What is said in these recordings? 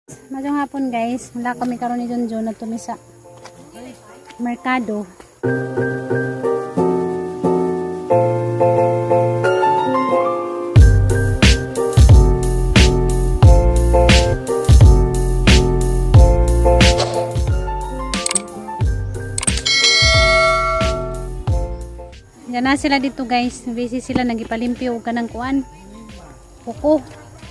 Magandang hapon guys. Wala kami karon ni Junjun na tumi sa merkado. Yan na sila dito guys. Busy sila nagipalimpyo og kanang kuan. Kuko.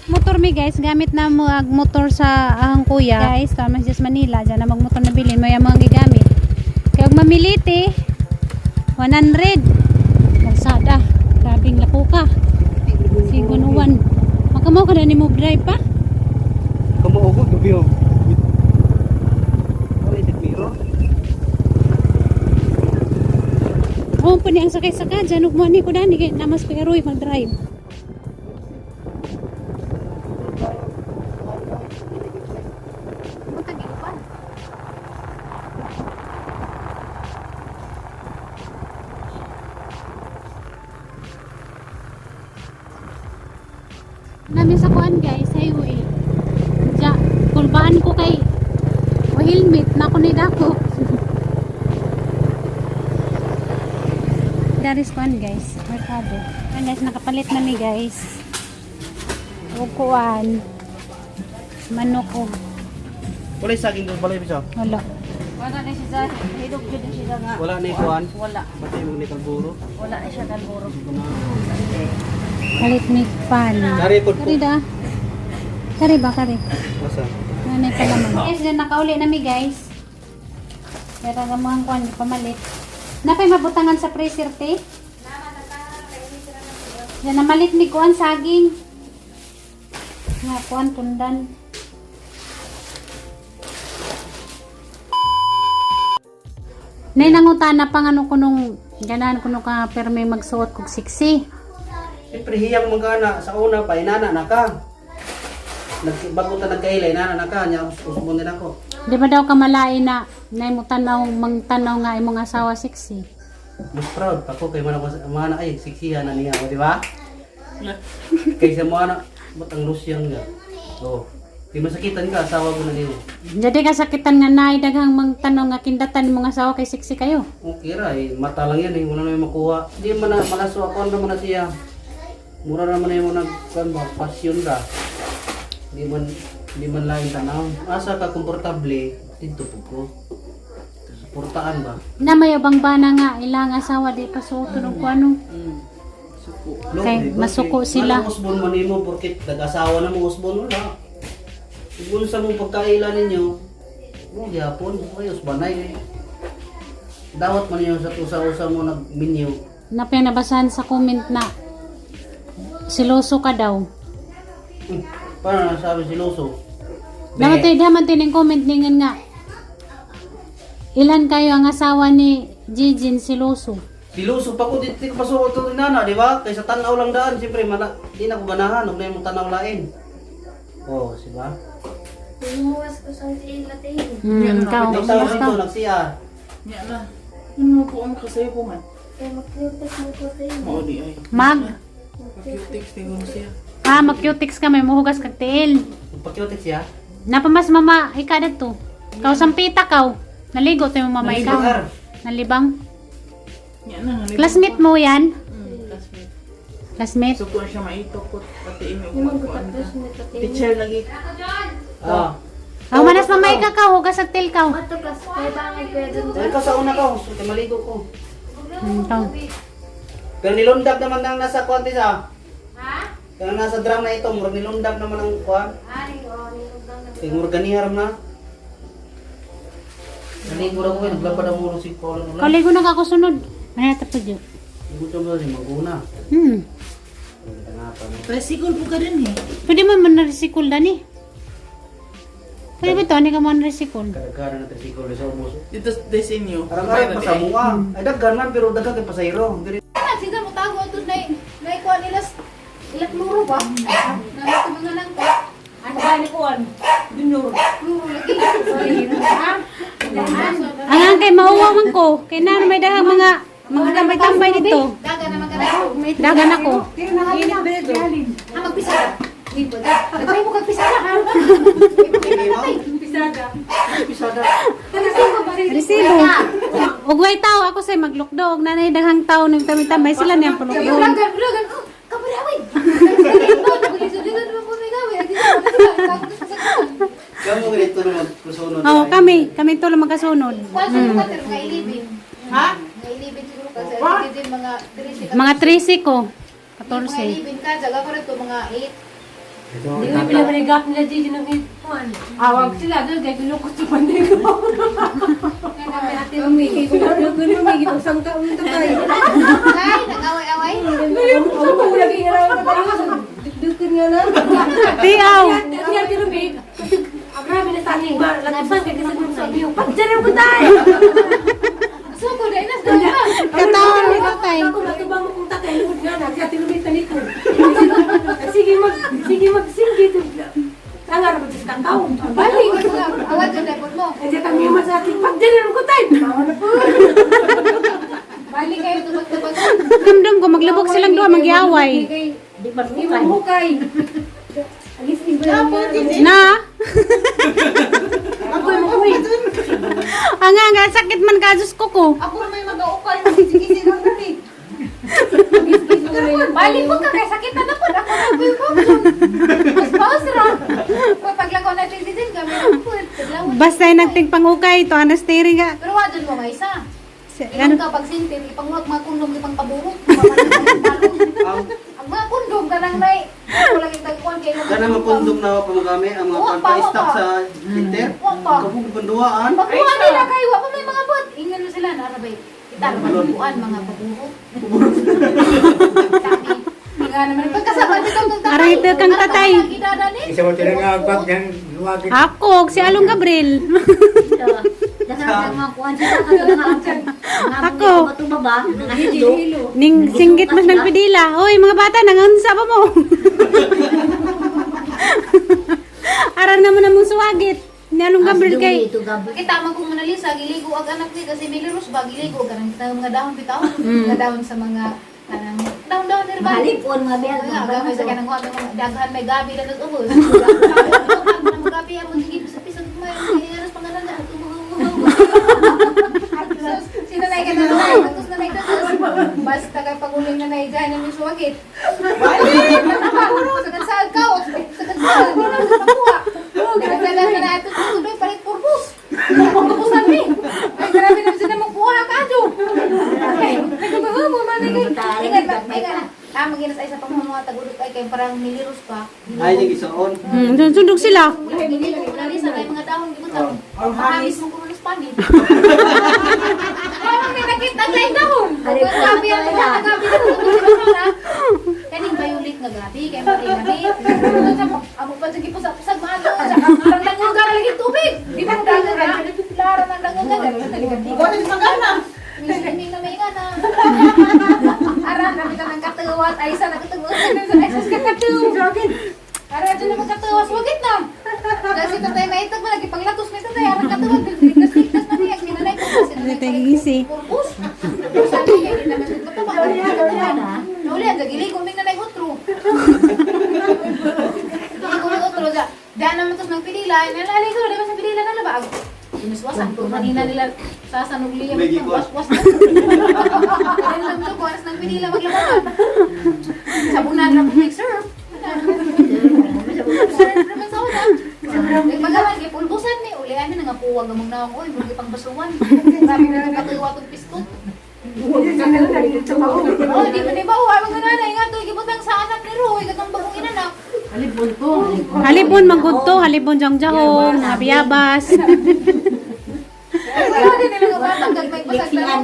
Motor mi guys, gamit na mo ag motor sa ang kuya. Guys, tama just Manila, diyan na magmotor na bilin mo yung mga gigamit. Kaya og mamiliti 100. Kalsada. Grabing lako ka. Sigunuan. Makamaw ka na ni mo drive pa? Kamao ko gabi oh. Wala itigmiro. Oh, pwede ang sakay-sakay dyan. Ug mo ni ko dani kay namas ko heroy mag-drive. Namin sa kuan guys, highway. Ja, kulbaan ko kay o helmet na ko ni dako. Daris kuan guys, merkado. Ayan guys, nakapalit na mi guys. O kuan. Manok ko. Wala saging ko balay bisa. Wala. Wala na siya sa hidog jud siya nga. Wala ni kuan. Wala. Pati mo ni kalburo. Wala na siya kalburo. Palit mi pan. Kari pod ko. Kari da. Kari ba kari? Masa. Nanay pa naman. Guys, dyan nakauli na mi guys. Pero gamuhang kuan pamalit. Napay mabutangan sa freezer te. Yan namalit mi kuan saging. Nga kuan tundan. Nay nangutana pang ano kunong ganahan kuno ka perme magsuot kog siksi. Siyempre hiyang magana sa una pa inana na ka. Bago ta nagkailay inana na ka nya usbon din ako. Di ba daw ka malain na nay mo tanaw mangtanaw nga imong asawa siksi? Mas proud pa ko kay man ako mana ay siksihan na niya, o di ba? Kaysa mo ana butang lusyang nga. Oh. Di masakitan ka asawa mo na niyo. Jadi kasakitan nga nay daghang mangtanaw nga kindatan imong asawa kay siksi kayo. Okay ra eh, mata lang yan eh, wala na yung makuha. Di man na malaso ako naman na siya. Mura naman na yung nagkuhan ba, pasyon ra. Di man lain tanaw. Asa ka komportable, dito po ko. Suportaan ba? Na may ubang bana nga ilang asawa di pa suoton og kuano. Kay masuko sila. Ano usbon man nimo porket nag-asawa na mo usbon wala. Kung sa mong pagkaila ninyo, mo gyapon, ay usbanay. Dawat man niyo sa usa-usa mo nag-menu. Napay nabasahan sa comment na siloso ka daw. Paano nasabi si Loso? Daman tining comment ningan nga. Ilan kayo ang asawa ni Jijin siloso? Si Loso pa ko dito ko pasuot to inana, di ba? Kaysa tanaw lang daan, siyempre di na ko ganahan, ug na yung tanaw lain. Oh, si ba? Tumuwas ko sa ilatin. Ikaw. Nagsawa dito, nagsiya. Nya na. Ano po ang kasaybungan? Kaya mag-cute mo ko tayo. Mao di ay. Mag. Mag-cute tingon siya. Mag-cutics ka may muhugas kag tiil. Pagkiotik siya. Napamas mama ika dito. Ikaw sampita kaw. Naligo tayo mama ikaw. Nalibang. Nalibang. Nya na. Classmate mo yan? Classmate. Classmate? So kung siya maitokot pati imi Yung upat ko magkatapos mo tayo. Teacher lagi. Ah. Manas mama ika kaw hugas kag tiil kaw. Mato kas kaya bangay kaya dun. Ay ka sa una ko, so maligo ko. Ikaw. Pero nilundag naman nang nasa kwanti sa. Ha? Kaya nasa drum na ito, murag nilundag naman ang kwan. Kaya murag ganiharam na. Naligo ra ko kayo, naglabad ang muro si Paulo nula. Kaligo na ka ako sunod. Manata po dyan. Gusto mo rin, maguna. Tricycle po ka din eh. Pwede mo man na-recycle dani. Pwede ba ito? Hindi ka man na-recycle. Kadagara na tricycle sa ubos. Dito desenyo. Arang-arang pa sa mua. Ay daggan man, pero daggan kay pasayro. Diri- Sige mo tago ito na ikuha nila ilat luro ba? Nalito mga nang ka. Ano ba ni kuan? Dinuro. Luro lagi. Sorry. Ang kay mauwaman ko. Kay na may dahang mga tambay-tambay dito. Daga naman ka na. Dagan ako. Magpisa. Hindi po. Nagpay mo kagpisa na ha. ug way tao ako say maglukdog nanay daghang tao ning tambay sila niyang Sabi pulukdog. vlogger, kabarawin. Dito naman po may gawin. Kamu ganito na magkusunod. Oh, kami tulo magkasunod. Kasi mga ilibin. Ha? Mga ilibin siguro kasi ilibin mga 13. Mga 13 ko. Mga 14. ilibin ka, jaga ko rin to mga 8. Hindi ko pinapanigap nila Gigi ng ituan. Awag sila doon, kaya kinukot sa panday ko. Kami ate umigi ko. Umigi ko, sang taon ito kayo. Ay, nag-away-away. Ano ko lagi nga lang kayo? Dukdukin nga na. Tiaw. Kaya tinumig. Agrami na sa akin. Latusan ka kasi nung sabi yung, pagdyan ko tayo! So, ko na inas na ba? Katawan ni tatay. Ako natubang mo kung tatay, lukod nga na. Kaya tinumig na nito. Sige magsinggi. Tangar mo sa kakao. Balik, awat yung report mo. Kaya kami yung masating, pagdyan ko tayo! Tawa na po. Balik kayo tubag-tubag. Ramdam ko maglabok silang duha magyaway. Di ba hukay? Agising ko lang Na. Ako mo ko Nga sakit man kasus ko ko. Ako na may mag-aukay. Sige lang natin. Balik mo ka, kaya sakit na po. Ako na po yung problem. Mas pause ron. Paglakaw natin din kami na po. Basta nagting pangukay to anasteri nga. Pero wadon mo nga isa. Ano? Ilang ka pag sintin, ipangwag mga kundom, ipang paburot. Ang mga kundom ka nang may. Ako lang yung tagpuan kayo. Kana mapundong na pamagami ang mga pampa-stock sa Twitter. Wag pa. Kabung panduaan. Pagbuhan nila kayo, wag pa may mga bot. Ingan mo sila, narabay. Kita naman pagbuhan, mga paburot. Nga naman, pagkasabal dito ang tatay. Arahito kang tatay. Isa mo tinangagpag ng luwagin. Ako, si Along Gabriel. Ako. Ning singgit mas nagpidila. Hoy, mga bata, nangunsa pa mo. Aran naman namang suwagit. Ni Along Gabriel kay. Kita man kung Mona Lisa, giligo ag anak ni kasi Milirus ba giligo ganang kita mga dahon bitaw. Mga dahon sa mga kanang dahon-dahon ni Bali. Halipon mga biyan. Gamay sa kanang mga daghan may gabi na nag-ubos. Mga gabi amon sige sa pisag mo yung pangalan na sino na ikan na tapos na basta kay paguling na naigahan ng suwagit. Sa kansal ka sa kansal hindi na nakuha. Nagdala na natin tuloy palit purpos. Purposan mi. Ay grabe na sila magkuha ka jo. Ay nagbabaw mo man kay. Ingat. Maginas ay sa pangmamata tagulot ay kay parang Milirus pa. Ay yung isuon. Sundog sila. Giligo na rin sa mga dahon gibutang. Mahamis mo kuno Spanish. Ay may nakita na dahon. Gabi ang mga gabi na. Kaning violet nga gabi kay marinamit. Amo pa sige po sa pusag maaga. Parang nanguga lagi tubig. Di ba dagat na? Lara nang nanguga. Ikaw din magana. Hindi na may gana. Ara na kita nang katuwat ay sa nakatuwat sa ay sa katuwat. Ara dyan na magkatuwas wagit na. Kasi tatay maitag mo lagi panglatos nito tayo arang katuwat ligtas na niya kinanay ko kasi Easy. purpose. Sabi niya hindi naman ito pa. Nauli ang gagili kung may nanay utro. Hindi ko utro dyan. Diyan naman tos ng pinila. Nalalay ko, di ba sa pinila na labag? Sinuswasan ko. Kanina nila sasanugli yung was-was na. Kaya lang ito, buwanas ng pinila maglabanan. Sabunan na po mag-serve. Serve naman sa una. Magawan, kaya pulbusan ni. Ulihan ni, nangapuwag among na ako. Hindi pang basuan. Grabe na nagkatuwa itong pistot. Oh, di ba di ba? Huwag mga nanay nga ito. Ikibutang sa anak ni Roy. Katang bagong inanak. Halipon magudto, halipon jang-jahong, mga biyabas. Kaya din nila nga batang gagmay pasag na.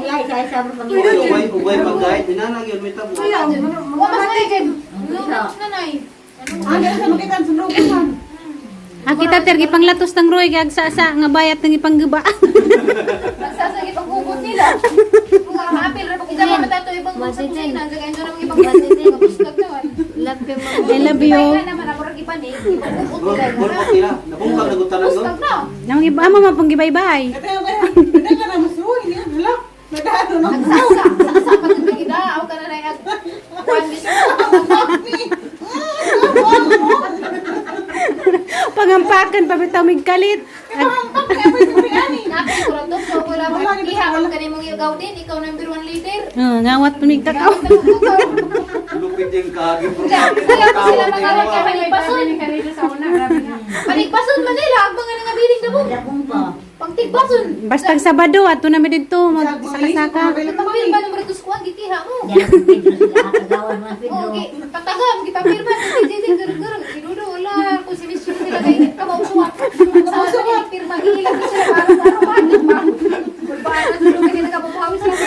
Ubay pagkait. Inanag yun may tabo. Wakas na rin. Lunos na nay. Kita tergi panglatos ng Roy kag sa nga bayat ng ipangguba. Nagsasagi pag-ubot nila. Kung makapil, pag isa naman tayo ibang sa kusina. Sa ganyan naman ibang kapustag naman. I love you. Kaya naman ako rin ipanig. Ibang-ubot nila. Bulbot nila. Nabungkag nagutan lang doon. Pustag na. Nang iba mo mapanggibaybay. Nagsasa. Sasa pa ito may idaaw ka na na yung kuwan gusto. Pag ang Nagpakan pa bitaw mig kalit. Natin ko rato, so wala mo iha ang kanimong igaw din, ikaw number 1 leader. Ngawat pa mig takaw. Lupit yung kagi bro. Kaya ko sila mga panigpason. Kanina sa una, grabe na. Panigpason Manila, ang mga nga biling na mo. Pangtigpason. Basta Sabado ato na mi didto magsaka-saka. Kapapil ba ng Retus Kuan, gikiha mo. Okay, patagam, gipapirma, gurung-gurung. Sinudo, wala, kung si Miss Yun nila kainit ka, mausuwat. Sa pirma, iilang ko sila, parang bakit ba? Kulbaan na tulog, kasi nagkapapawi sa Miss.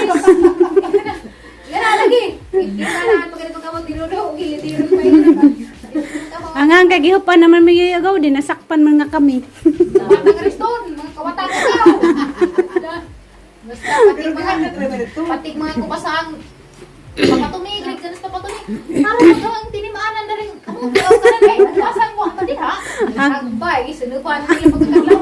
Yan lagi. Ipirmahan, maganda kamot, tinudo, gilitiro pa yun. Ang kay gihupan naman may agaw din nasakpan man nga kami. Batang Reston, mga kawatang ikaw. Basta patig mga kupasang papatumigrig ka sa patumig. Parang ang tinimaanan na rin. Among tilaw ka na rin. Nagpasang mo ang pati ha. Nagbay, sinubuan na yung pagkakalaw.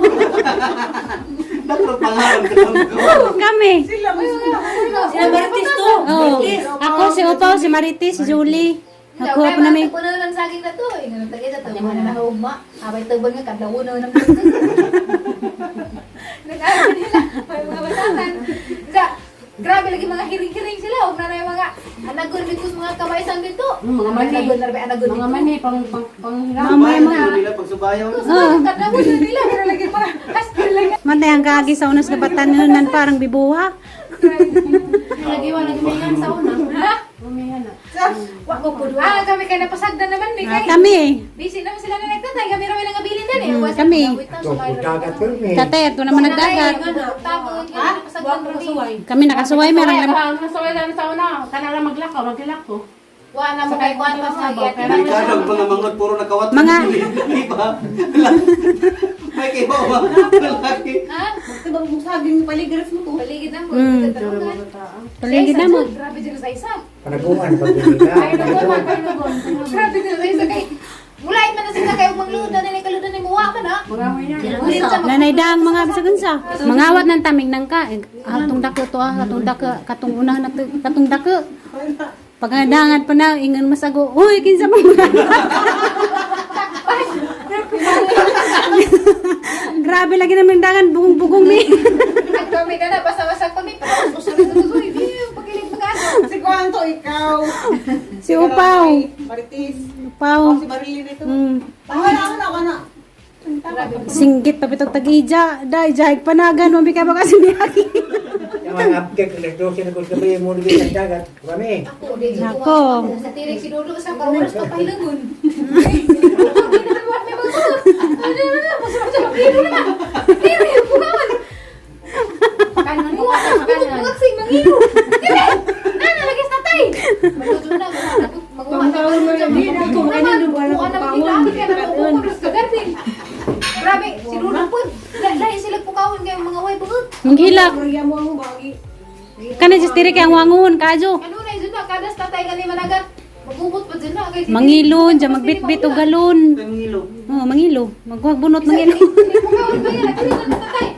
Dapat pangalan ka lang ko. Kami. Sila Marites to. Oh, ako si Upaw, si Marites, si Julie. Ako Kaya po namin. puno lang saging na to. Nagtagay sa tabo na nahugma. Abay tabon nga kadlawo na ng nag-aaral nila. May mga batasan. Grabe lagi mga hiring-hiring sila. Huwag na yung mga anagon dito mga kabaysan dito. Mga mani. Anagon na rin anagon dito. Mga mani, pang Mamay mo. Nila pagsubayaw. Kadlawo na nila. Pero lagi mga aspir lang. Matay ang kaagi sa unas gabatan nun parang bibuha. Lagi wala gumayan sa una. Ha? Gumayan na. Wag ko po. Kami kaya napasagdan naman. May kaya. Kami. Busy naman sila na nagtatay. Kami raw lang abilin din eh. Kami. Dagat ko rin eh. Tatay, ito naman nagdagat. Tapos nga napasagdan Huwag kami. masuway. Kami nakasuway, meron lang. Ang nasuway lang sa una. Kanala maglakaw, maglako. Wala na mo kay Juan pa sa iya. Delikado mga mangot puro nakawat. Mga- Di ba? May kibo ba? Lalaki. Ha? Tibang musaging paligraf mo to. Paligid na mo. Mm. Tatanungan. Paligid na mo. Grabe dyan sa isa. Panaguan pag binila. Grabe dyan sa isa kay. Mulait man na sila kayo magluda na ni kaluda ni muwa man ha. Maramay na. Ulit sa Nanay daang mga bisagunsa. Mangawat ng tamig ng ka. Hatong dako to hatong dako. Katong unahan na katong dako. Pag dangat pa na, ingan masago. Uy, kinsa mo mga. Grabe lagi naman dangan, bugong-bugong ni. Nagkami ka na, basta-basta kami. Pagkakas ko sa ito. Pakilig mag-aso. Si Kwanto, ikaw. Si Upaw. Maritis. Upaw. Si Marilyn ito. Mm. Ako na. Singgit pa pitog tag-ija. Dahil jahig panagan, mami ka ba kasi niyaki. Yung mga update, nagdosin ako sa bayan mo rin ng dagat. Kami. Ako, di Ako. Sa tirik si Dodo sa kawaras pa pahilangon. Hindi na naman may magsulot. Ano na, masarap sa magliro naman. Liro yung punawan. Kanan mo. Magaksing ng iro. Hindi! Nalagis na tay! Magluto na, mag-uwan na. Grabe, si Dodo po. Dahil sila pukawin kayo mga way bukod. Manghilak. Maria mo ang bagi. Kana just tiri kay ang wangun, kajo. Ano na yun na, kadas tatay ka ni managat. Magubot pa dyan na. Mangilon, dyan magbitbit o galon. Ang ilo. Oh, mangilo. Maghuwag bunot mangilo. Hindi pukawin ba yan? Nagkalitan na tatay.